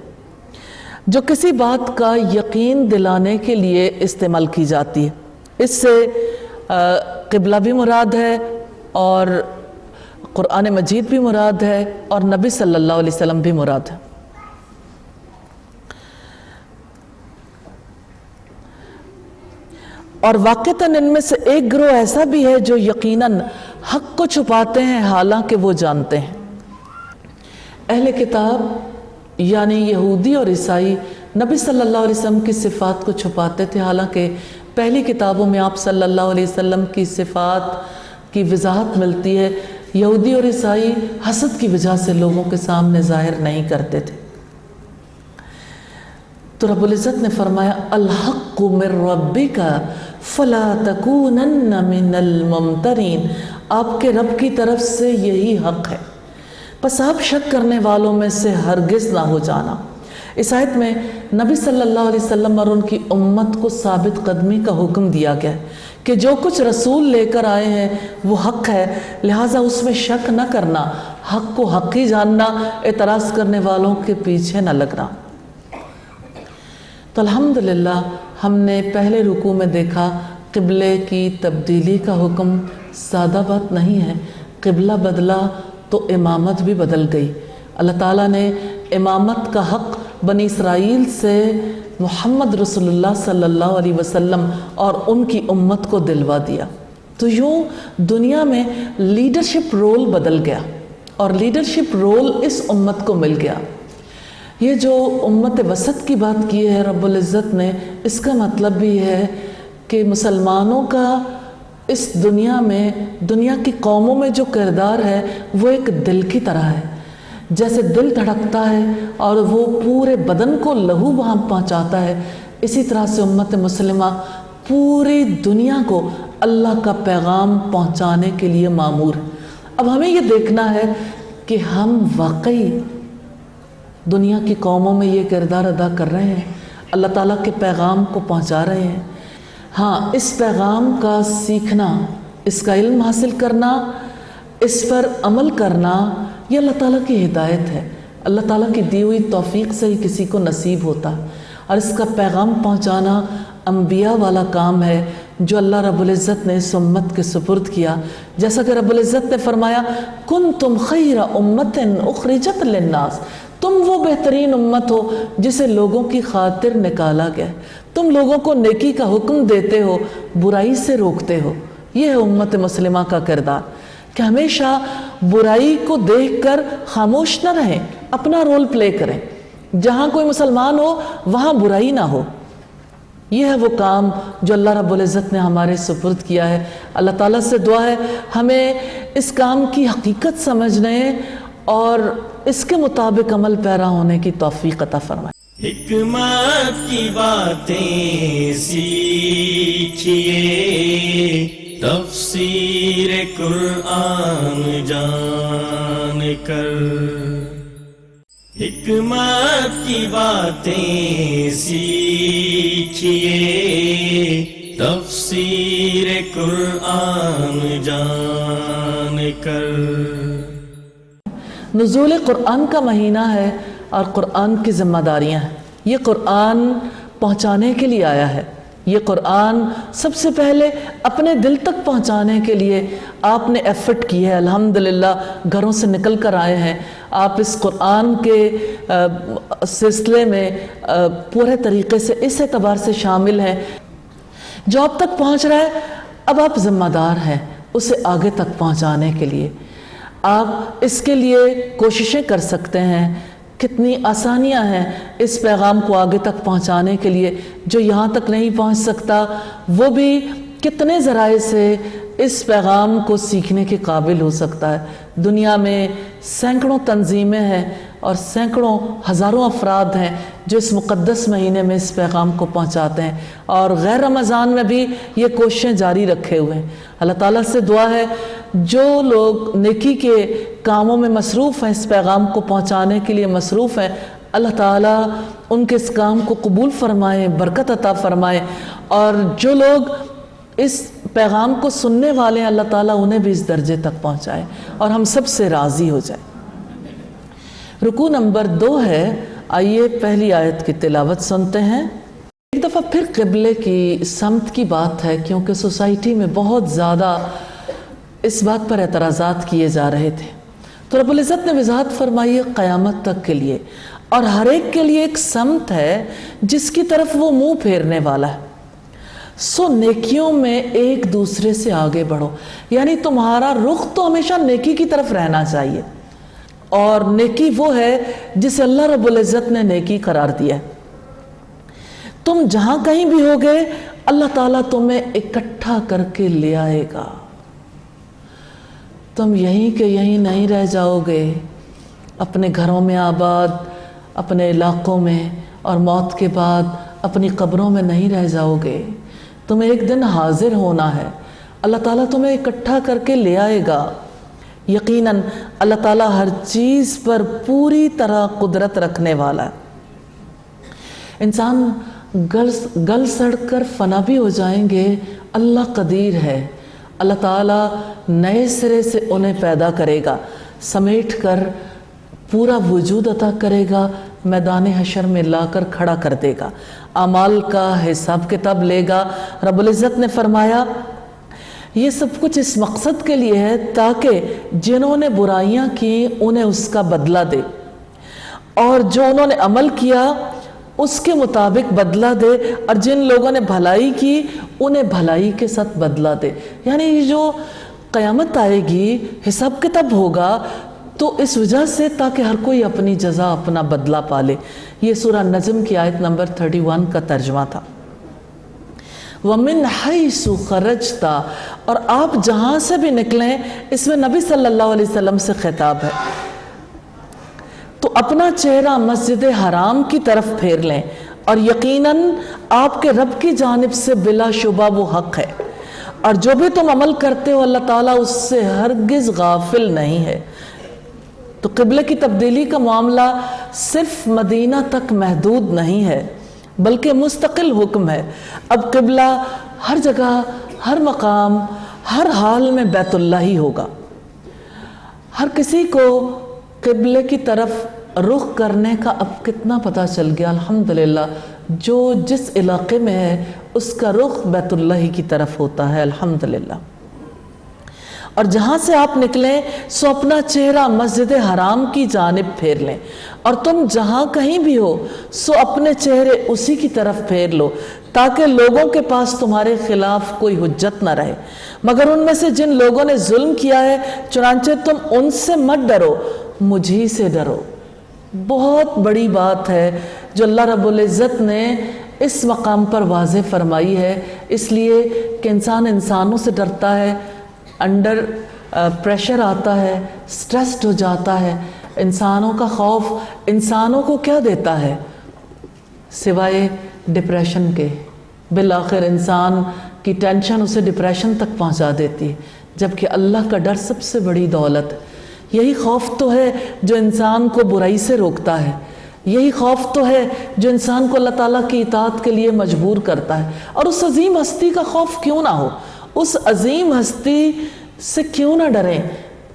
جو کسی بات کا یقین دلانے کے لیے استعمال کی جاتی ہے. اس سے قبلہ بھی مراد ہے اور قرآن مجید بھی مراد ہے اور نبی صلی اللہ علیہ وسلم بھی مراد ہے. اور واقعتاً ان میں سے ایک گروہ ایسا بھی ہے جو یقیناً حق کو چھپاتے ہیں حالانکہ وہ جانتے ہیں. اہل کتاب یعنی یہودی اور عیسائی نبی صلی اللہ علیہ وسلم کی صفات کو چھپاتے تھے، حالانکہ پہلی کتابوں میں آپ صلی اللہ علیہ وسلم کی صفات کی وضاحت ملتی ہے. یہودی اور عیسائی حسد کی وجہ سے لوگوں کے سامنے ظاہر نہیں کرتے تھے. تو رب العزت نے فرمایا الحق من ربک فلا تکونن من الممترین، آپ کے رب کی طرف سے یہی حق ہے، پس آپ شک کرنے والوں میں سے ہرگز نہ ہو جانا. اس آیت میں نبی صلی اللہ علیہ وسلم اور ان کی امت کو ثابت قدمی کا حکم دیا گیا کہ جو کچھ رسول لے کر آئے ہیں وہ حق ہے، لہٰذا اس میں شک نہ کرنا، حق کو حق ہی جاننا، اعتراض کرنے والوں کے پیچھے نہ لگنا. تو الحمدللہ ہم نے پہلے رکوع میں دیکھا قبلے کی تبدیلی کا حکم سادہ بات نہیں ہے. قبلہ بدلا تو امامت بھی بدل گئی. اللہ تعالیٰ نے امامت کا حق بنی اسرائیل سے محمد رسول اللہ صلی اللہ علیہ وسلم اور ان کی امت کو دلوا دیا. تو یوں دنیا میں لیڈرشپ رول بدل گیا اور لیڈرشپ رول اس امت کو مل گیا. یہ جو امت وسط کی بات کی ہے رب العزت نے، اس کا مطلب بھی ہے کہ مسلمانوں کا اس دنیا میں، دنیا کی قوموں میں جو کردار ہے وہ ایک دل کی طرح ہے. جیسے دل دھڑکتا ہے اور وہ پورے بدن کو لہو بہم پہنچاتا ہے، اسی طرح سے امت مسلمہ پوری دنیا کو اللہ کا پیغام پہنچانے کے لیے مامور ہے. اب ہمیں یہ دیکھنا ہے کہ ہم واقعی دنیا کی قوموں میں یہ کردار ادا کر رہے ہیں، اللہ تعالیٰ کے پیغام کو پہنچا رہے ہیں. ہاں، اس پیغام کا سیکھنا، اس کا علم حاصل کرنا، اس پر عمل کرنا، یہ اللہ تعالیٰ کی ہدایت ہے. اللہ تعالیٰ کی دی ہوئی توفیق سے ہی کسی کو نصیب ہوتا ہے، اور اس کا پیغام پہنچانا انبیاء والا کام ہے جو اللہ رب العزت نے اس امت کے سپرد کیا. جیسا کہ رب العزت نے فرمایا کنتم خیر امت اخرجت للناس، تم وہ بہترین امت ہو جسے لوگوں کی خاطر نکالا گیا. تم لوگوں کو نیکی کا حکم دیتے ہو، برائی سے روکتے ہو. یہ ہے امت مسلمہ کا کردار کہ ہمیشہ برائی کو دیکھ کر خاموش نہ رہیں، اپنا رول پلے کریں. جہاں کوئی مسلمان ہو وہاں برائی نہ ہو. یہ ہے وہ کام جو اللہ رب العزت نے ہمارے سپرد کیا ہے۔ اللہ تعالیٰ سے دعا ہے ہمیں اس کام کی حقیقت سمجھنے اور اس کے مطابق عمل پیرا ہونے کی توفیق عطا فرمائے۔ حکمت کی باتیں سیکھیے، تفسیر قرآن جان کر، حکمت کی باتیں سیکھیے، تفسیر قرآن جان کر۔ نزول قرآن کا مہینہ ہے اور قرآن کی ذمہ داریاں ہیں۔ یہ قرآن پہنچانے کے لیے آیا ہے۔ یہ قرآن سب سے پہلے اپنے دل تک پہنچانے کے لیے آپ نے ایفرٹ کی ہے۔ الحمدللہ گھروں سے نکل کر آئے ہیں، آپ اس قرآن کے سلسلے میں پورے طریقے سے اس اعتبار سے شامل ہیں۔ جو اب تک پہنچ رہا ہے اب آپ ذمہ دار ہیں اسے آگے تک پہنچانے کے لیے۔ آپ اس کے لیے کوششیں کر سکتے ہیں۔ کتنی آسانیاں ہیں اس پیغام کو آگے تک پہنچانے کے لیے۔ جو یہاں تک نہیں پہنچ سکتا وہ بھی کتنے ذرائع سے اس پیغام کو سیکھنے کے قابل ہو سکتا ہے۔ دنیا میں سینکڑوں تنظیمیں ہیں اور سینکڑوں ہزاروں افراد ہیں جو اس مقدس مہینے میں اس پیغام کو پہنچاتے ہیں، اور غیر رمضان میں بھی یہ کوششیں جاری رکھے ہوئے ہیں۔ اللہ تعالیٰ سے دعا ہے جو لوگ نیکی کے کاموں میں مصروف ہیں، اس پیغام کو پہنچانے کے لیے مصروف ہیں، اللہ تعالیٰ ان کے اس کام کو قبول فرمائے، برکت عطا فرمائے، اور جو لوگ اس پیغام کو سننے والے ہیں اللہ تعالیٰ انہیں بھی اس درجے تک پہنچائے اور ہم سب سے راضی ہو جائے۔ رکوع نمبر 2 ہے، آئیے پہلی آیت کی تلاوت سنتے ہیں۔ ایک دفعہ پھر قبلے کی سمت کی بات ہے، کیونکہ سوسائٹی میں بہت زیادہ اس بات پر اعتراضات کیے جا رہے تھے، تو رب العزت نے وضاحت فرمائی ہے قیامت تک کے لیے، اور ہر ایک کے لیے ایک سمت ہے جس کی طرف وہ منہ پھیرنے والا ہے۔ سو نیکیوں میں ایک دوسرے سے آگے بڑھو، یعنی تمہارا رخ تو ہمیشہ نیکی کی طرف رہنا چاہیے، اور نیکی وہ ہے جسے اللہ رب العزت نے نیکی قرار دیا ہے۔ تم جہاں کہیں بھی ہوگے اللہ تعالیٰ تمہیں اکٹھا کر کے لے آئے گا، تم یہیں کے یہیں نہیں رہ جاؤ گے، اپنے گھروں میں آباد، اپنے علاقوں میں، اور موت کے بعد اپنی قبروں میں نہیں رہ جاؤ گے، تمہیں ایک دن حاضر ہونا ہے، اللہ تعالیٰ تمہیں اکٹھا کر کے لے آئے گا۔ یقیناً اللہ تعالیٰ ہر چیز پر پوری طرح قدرت رکھنے والا ہے۔ انسان گل سڑ کر فنا بھی ہو جائیں گے، اللہ قدیر ہے، اللہ تعالیٰ نئے سرے سے انہیں پیدا کرے گا، سمیٹ کر پورا وجود عطا کرے گا، میدان حشر میں لا کر کھڑا کر دے گا، اعمال کا حساب کتاب لے گا۔ رب العزت نے فرمایا یہ سب کچھ اس مقصد کے لیے ہے تاکہ جنہوں نے برائیاں کی انہیں اس کا بدلہ دے، اور جو انہوں نے عمل کیا اس کے مطابق بدلہ دے، اور جن لوگوں نے بھلائی کی انہیں بھلائی کے ساتھ بدلہ دے۔ یعنی یہ جو قیامت آئے گی، حساب کتاب ہوگا، تو اس وجہ سے تاکہ ہر کوئی اپنی جزا اپنا بدلہ پالے۔ یہ سورہ نجم کی آیت نمبر 31 کا ترجمہ تھا۔ وَمِنْ حَيْثُ خَرَجْتَ، اور آپ جہاں سے بھی نکلیں، اس میں نبی صلی اللہ علیہ وسلم سے خطاب ہے، تو اپنا چہرہ مسجد حرام کی طرف پھیر لیں، اور یقیناً آپ کے رب کی جانب سے بلا شبہ وہ حق ہے، اور جو بھی تم عمل کرتے ہو اللہ تعالیٰ اس سے ہرگز غافل نہیں ہے۔ تو قبلے کی تبدیلی کا معاملہ صرف مدینہ تک محدود نہیں ہے، بلکہ مستقل حکم ہے۔ اب قبلہ ہر جگہ، ہر مقام، ہر حال میں بیت اللہ ہی ہوگا۔ ہر کسی کو قبلے کی طرف رخ کرنے کا اب کتنا پتہ چل گیا، الحمدللہ۔ جو جس علاقے میں ہے اس کا رخ بیت اللہ کی طرف ہوتا ہے، الحمدللہ۔ اور جہاں سے آپ نکلیں سو اپنا چہرہ مسجد حرام کی جانب پھیر لیں، اور تم جہاں کہیں بھی ہو سو اپنے چہرے اسی کی طرف پھیر لو، تاکہ لوگوں کے پاس تمہارے خلاف کوئی حجت نہ رہے، مگر ان میں سے جن لوگوں نے ظلم کیا ہے، چنانچہ تم ان سے مت ڈرو، مجھی سے ڈرو۔ بہت بڑی بات ہے جو اللہ رب العزت نے اس مقام پر واضح فرمائی ہے، اس لیے کہ انسان انسانوں سے ڈرتا ہے، انڈر پریشر آتا ہے، سٹریسڈ ہو جاتا ہے۔ انسانوں کا خوف انسانوں کو کیا دیتا ہے سوائے ڈپریشن کے؟ بالآخر انسان کی ٹینشن اسے ڈپریشن تک پہنچا دیتی ہے، جبکہ اللہ کا ڈر سب سے بڑی دولت ہے۔ یہی خوف تو ہے جو انسان کو برائی سے روکتا ہے، یہی خوف تو ہے جو انسان کو اللہ تعالیٰ کی اطاعت کے لیے مجبور کرتا ہے۔ اور اس عظیم ہستی کا خوف کیوں نہ ہو، اس عظیم ہستی سے کیوں نہ ڈریں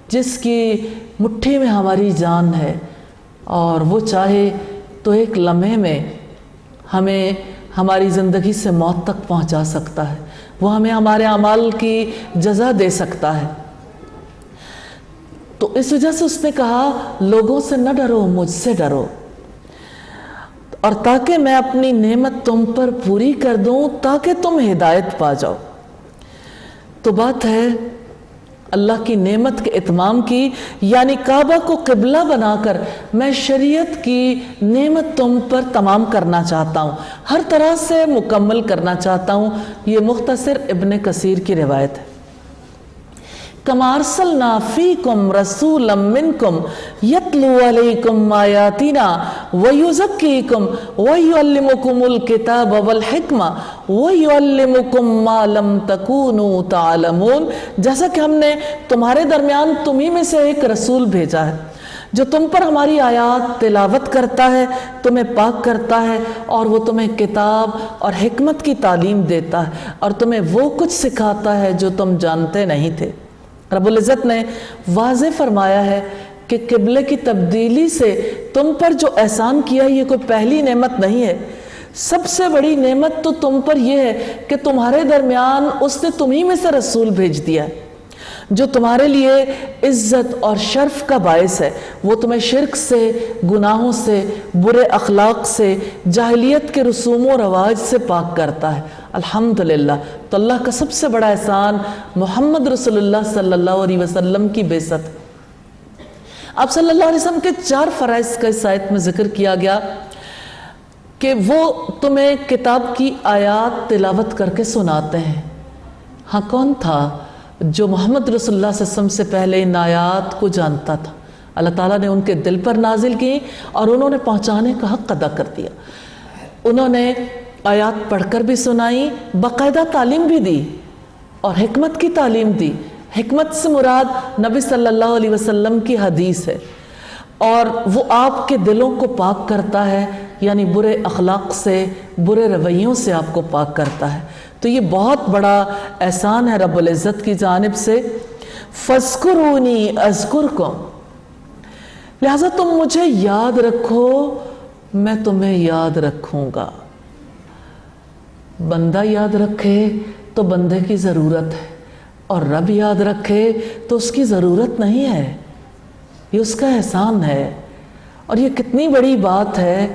جس کی مٹھی میں ہماری جان ہے، اور وہ چاہے تو ایک لمحے میں ہمیں ہماری زندگی سے موت تک پہنچا سکتا ہے، وہ ہمیں ہمارے اعمال کی جزا دے سکتا ہے۔ تو اس وجہ سے اس نے کہا لوگوں سے نہ ڈرو، مجھ سے ڈرو، اور تاکہ میں اپنی نعمت تم پر پوری کر دوں، تاکہ تم ہدایت پا جاؤ۔ تو بات ہے اللہ کی نعمت کے اتمام کی، یعنی کعبہ کو قبلہ بنا کر میں شریعت کی نعمت تم پر تمام کرنا چاہتا ہوں، ہر طرح سے مکمل کرنا چاہتا ہوں۔ یہ مختصر ابن کثیر کی روایت ہے۔ کما ارسلنا فیکم رسولا منکم یتلو علیکم آیاتنا ویزکیکم ویعلمکم الکتاب والحکمہ ویعلمکم ما لم تکونوا تعلمون، جیسا کہ ہم نے تمہارے درمیان تمہیں میں سے ایک رسول بھیجا ہے جو تم پر ہماری آیات تلاوت کرتا ہے، تمہیں پاک کرتا ہے، اور وہ تمہیں کتاب اور حکمت کی تعلیم دیتا ہے، اور تمہیں وہ کچھ سکھاتا ہے جو تم جانتے نہیں تھے۔ رب العزت نے واضح فرمایا ہے کہ قبلے کی تبدیلی سے تم پر جو احسان کیا یہ کوئی پہلی نعمت نہیں ہے، سب سے بڑی نعمت تو تم پر یہ ہے کہ تمہارے درمیان اس نے تمہیں میں سے رسول بھیج دیا ہے جو تمہارے لیے عزت اور شرف کا باعث ہے۔ وہ تمہیں شرک سے، گناہوں سے، برے اخلاق سے، جاہلیت کے رسوم و رواج سے پاک کرتا ہے۔ الحمدللہ، تو اللہ کا سب سے بڑا احسان محمد رسول اللہ صلی اللہ علیہ وسلم کی بعثت۔ آپ صلی اللہ علیہ وسلم کے 4 فرائض کا اس آیت میں ذکر کیا گیا کہ وہ تمہیں کتاب کی آیات تلاوت کر کے سناتے ہیں۔ ہاں، کون تھا جو محمد رسول اللہ صلی اللہ علیہ وسلم سے پہلے ان آیات کو جانتا تھا؟ اللہ تعالیٰ نے ان کے دل پر نازل کی اور انہوں نے پہنچانے کا حق ادا کر دیا۔ انہوں نے آیات پڑھ کر بھی سنائی، باقاعدہ تعلیم بھی دی اور حکمت کی تعلیم دی۔ حکمت سے مراد نبی صلی اللہ علیہ وسلم کی حدیث ہے، اور وہ آپ کے دلوں کو پاک کرتا ہے، یعنی برے اخلاق سے، برے رویوں سے آپ کو پاک کرتا ہے۔ تو یہ بہت بڑا احسان ہے رب العزت کی جانب سے۔ فَاذْكُرُونِي أَذْكُرْكُمْ، لہٰذا تم مجھے یاد رکھو، میں تمہیں یاد رکھوں گا۔ بندہ یاد رکھے تو بندے کی ضرورت ہے، اور رب یاد رکھے تو اس کی ضرورت نہیں ہے، یہ اس کا احسان ہے۔ اور یہ کتنی بڑی بات ہے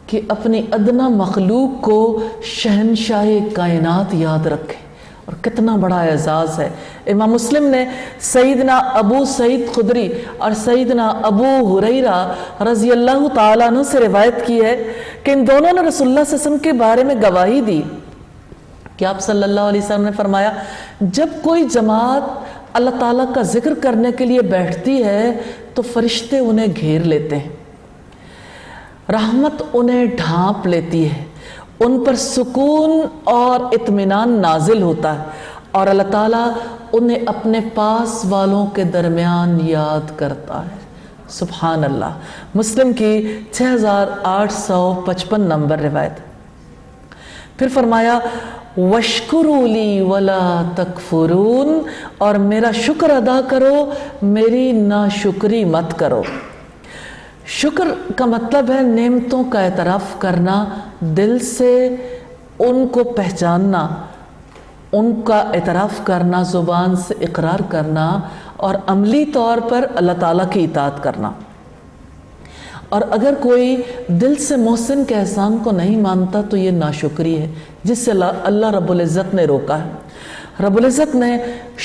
کہ اپنی ادنا مخلوق کو شہنشاہ کائنات یاد رکھے، اور کتنا بڑا اعزاز ہے۔ امام مسلم نے سیدنا ابو سعید خدری اور سیدنا ابو ہریرہ رضی اللہ تعالیٰ عنہ سے روایت کی ہے کہ ان دونوں نے رسول اللہ صلی اللہ علیہ وسلم کے بارے میں گواہی دی کہ آپ صلی اللہ علیہ وسلم نے فرمایا، جب کوئی جماعت اللہ تعالیٰ کا ذکر کرنے کے لیے بیٹھتی ہے تو فرشتے انہیں گھیر لیتے ہیں، رحمت انہیں ڈھانپ لیتی ہے، ان پر سکون اور اطمینان نازل ہوتا ہے، اور اللہ تعالیٰ انہیں اپنے پاس والوں کے درمیان یاد کرتا ہے۔ سبحان اللہ۔ مسلم کی 6855 نمبر روایت۔ پھر فرمایا وَاشْكُرُوا لِي وَلَا تَكْفُرُونَ، اور میرا شکر ادا کرو، میری ناشکری مت کرو۔ شکر کا مطلب ہے نعمتوں کا اعتراف کرنا، دل سے ان کو پہچاننا، ان کا اعتراف کرنا، زبان سے اقرار کرنا، اور عملی طور پر اللہ تعالیٰ کی اطاعت کرنا۔ اور اگر کوئی دل سے محسن کے احسان کو نہیں مانتا تو یہ ناشکری ہے، جس سے اللہ رب العزت نے روکا ہے۔ رب العزت نے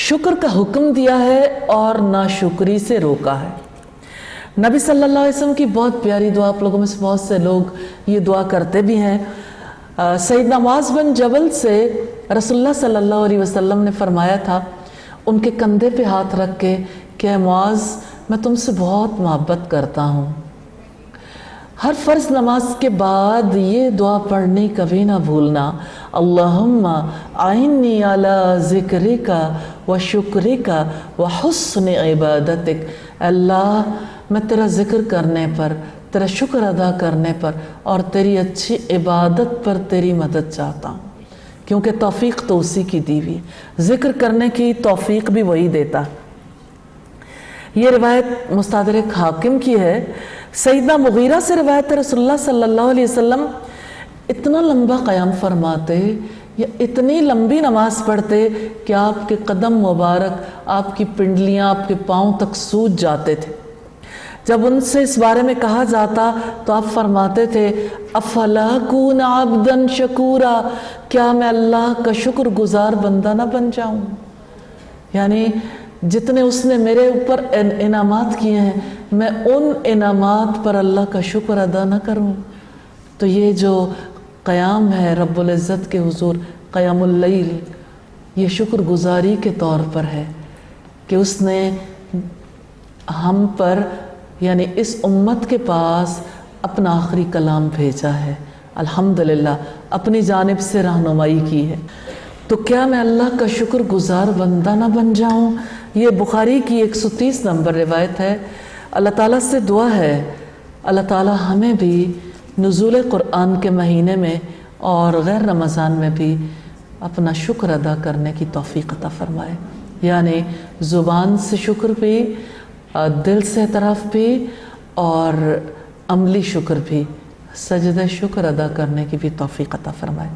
شکر کا حکم دیا ہے اور ناشکری سے روکا ہے۔ نبی صلی اللہ علیہ وسلم کی بہت پیاری دعا، آپ لوگوں میں سے بہت سے لوگ یہ دعا کرتے بھی ہیں۔ سیدنا معاذ بن جبل سے رسول اللہ صلی اللہ علیہ وسلم نے فرمایا تھا ان کے کندھے پہ ہاتھ رکھ کے کہ اے معاذ میں تم سے بہت محبت کرتا ہوں۔ ہر فرض نماز کے بعد یہ دعا پڑھنی کبھی نہ بھولنا، اللہم اعنی علی ذکرک و شکرک و حسن عبادتک، اللہ میں تیرا ذکر کرنے پر، تیرا شکر ادا کرنے پر اور تیری اچھی عبادت پر تیری مدد چاہتا ہوں، کیونکہ توفیق تو اسی کی دی ہوئی، ذکر کرنے کی توفیق بھی وہی دیتا۔ یہ روایت مستدرک حاکم کی ہے۔ سیدنا مغیرہ سے روایت ہے رسول اللہ صلی اللہ علیہ وسلم اتنا لمبا قیام فرماتے یا اتنی لمبی نماز پڑھتے کہ آپ کے قدم مبارک، آپ کی پنڈلیاں آپ کے پاؤں تک سوج جاتے تھے۔ جب ان سے اس بارے میں کہا جاتا تو آپ فرماتے تھے افلا کون عبدا شکورا، کیا میں اللہ کا شکر گزار بندہ نہ بن جاؤں؟ یعنی جتنے اس نے میرے اوپر انعامات کیے ہیں میں ان انعامات پر اللہ کا شکر ادا نہ کروں؟ تو یہ جو قیام ہے رب العزت کے حضور، قیام اللیل، یہ شکر گزاری کے طور پر ہے کہ اس نے ہم پر یعنی اس امت کے پاس اپنا آخری کلام بھیجا ہے، الحمدللہ اپنی جانب سے رہنمائی کی ہے۔ تو کیا میں اللہ کا شکر گزار بندہ نہ بن جاؤں؟ یہ بخاری کی 130 نمبر روایت ہے۔ اللہ تعالیٰ سے دعا ہے اللہ تعالیٰ ہمیں بھی نزول قرآن کے مہینے میں اور غیر رمضان میں بھی اپنا شکر ادا کرنے کی توفیق عطا فرمائے، یعنی زبان سے شکر بھی، دل سے اعتراف بھی اور عملی شکر بھی، سجدہ شکر ادا کرنے کی بھی توفیق عطا فرمائے۔